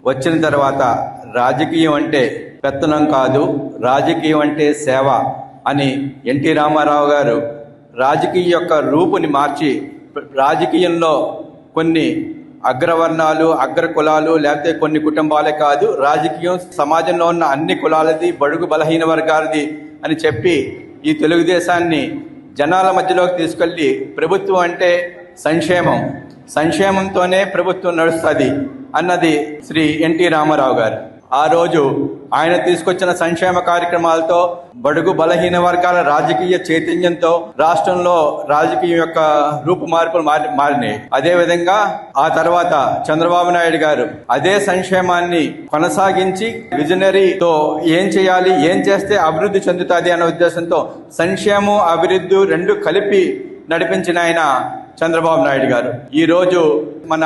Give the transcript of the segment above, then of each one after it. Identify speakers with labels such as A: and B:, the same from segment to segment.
A: వచ్చిన తర్వాత రాజకీయం అంటే పెత్తనం కాదు, రాజకీయం అంటే సేవ అని ఎన్టీ రామారావు గారు రాజకీయ యొక్క రూపుని మార్చి రాజకీయంలో కొన్ని అగ్రవర్ణాలు, అగ్ర కులాలు లేకపోతే కొన్ని కుటుంబాలే కాదు, రాజకీయం సమాజంలో ఉన్న అన్ని కులాలది, బడుగు బలహీన వర్గాలది అని చెప్పి ఈ తెలుగుదేశాన్ని జనాల మధ్యలోకి తీసుకెళ్లి ప్రభుత్వం అంటే సంక్షేమంతోనే ప్రభుత్వం నడుస్తుంది అన్నది శ్రీ ఎన్టీ రామారావు గారు. ఆ రోజు ఆయన తీసుకొచ్చిన సంక్షేమ కార్యక్రమాలతో బడుగు బలహీన వర్గాల రాజకీయ చైతన్యంతో రాష్ట్రంలో రాజకీయం యొక్క రూపు మార్పులు మారినాయి. అదేవిధంగా ఆ తర్వాత చంద్రబాబు నాయుడు గారు అదే సంక్షేమాన్ని కొనసాగించి విజనరీతో ఏం చేయాలి, ఏం చేస్తే అభివృద్ధి చెందుతుంది అనే ఉద్దేశంతో సంక్షేమం అభివృద్ధి రెండు కలిపి నడిపించిన ఆయన చంద్రబాబు నాయుడు గారు. ఈ రోజు మన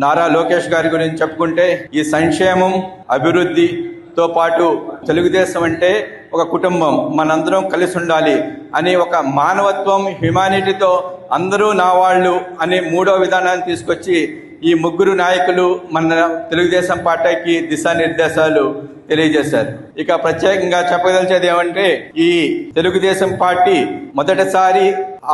A: నారా లోకేష్ గారి గురించి చెప్పుకుంటే ఈ సంక్షేమం అభివృద్ధితో పాటు తెలుగుదేశం అంటే ఒక కుటుంబం, మనందరం కలిసి ఉండాలి అని ఒక మానవత్వం, హ్యుమానిటీతో అందరూ నా వాళ్ళు అనే మూడో విధానాన్ని తీసుకొచ్చి ఈ ముగ్గురు నాయకులు మన తెలుగుదేశం పార్టీకి దిశానిర్దేశాలు తెలియజేశారు. ఇక ప్రత్యేకంగా చెప్పదలిచేది ఏమంటే ఈ తెలుగుదేశం పార్టీ మొదటిసారి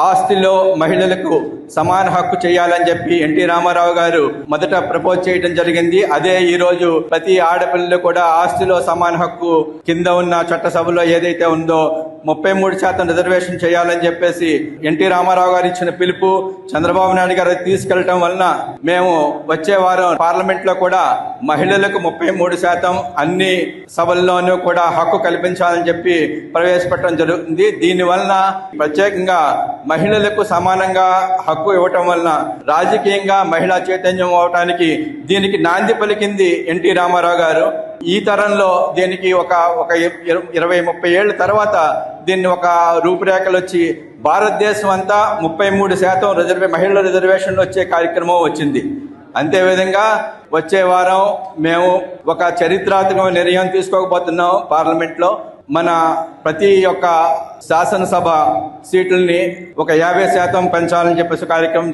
A: ఆస్తిలో మహిళలకు సమాన హక్కు చేయాలని చెప్పి ఎన్టీ రామారావు గారు మొదట ప్రపోజ్ చేయడం జరిగింది. అదే ఈ రోజు ప్రతి ఆడపిల్లలు కూడా ఆస్తిలో సమాన హక్కు కింద ఉన్న చట్టసభలో ఏదైతే ఉందో 33% రిజర్వేషన్ చేయాలని చెప్పేసి ఎన్టీ రామారావు గారు ఇచ్చిన పిలుపు చంద్రబాబు నాయుడు గారు తీసుకెళ్లడం వలన మేము వచ్చే వారం పార్లమెంట్ లో కూడా మహిళలకు 33% అన్ని సభల్లోనూ కూడా హక్కు కల్పించాలని చెప్పి ప్రవేశపెట్టడం జరుగుతుంది. దీని వలన ప్రత్యేకంగా మహిళలకు సమానంగా హక్కు ఇవ్వటం వలన రాజకీయంగా మహిళా చైతన్యం అవటానికి దీనికి నాంది పలికింది ఎన్టీ రామారావు గారు. ఈ తరంలో దీనికి ఒక 20-30 ఏళ్ల తర్వాత దీన్ని ఒక రూపురేఖలు వచ్చి భారతదేశం అంతా 33% మహిళల రిజర్వేషన్లు వచ్చే కార్యక్రమం వచ్చింది. అంతేవిధంగా వచ్చే వారం మేము ఒక చరిత్రాత్మక నిర్ణయం తీసుకోకపోతున్నాం. పార్లమెంట్లో మన ప్రతి ఒక్క శాసనసభ సీట్లని ఒక 50% పెంచాలని చెప్పేసి కార్యక్రమం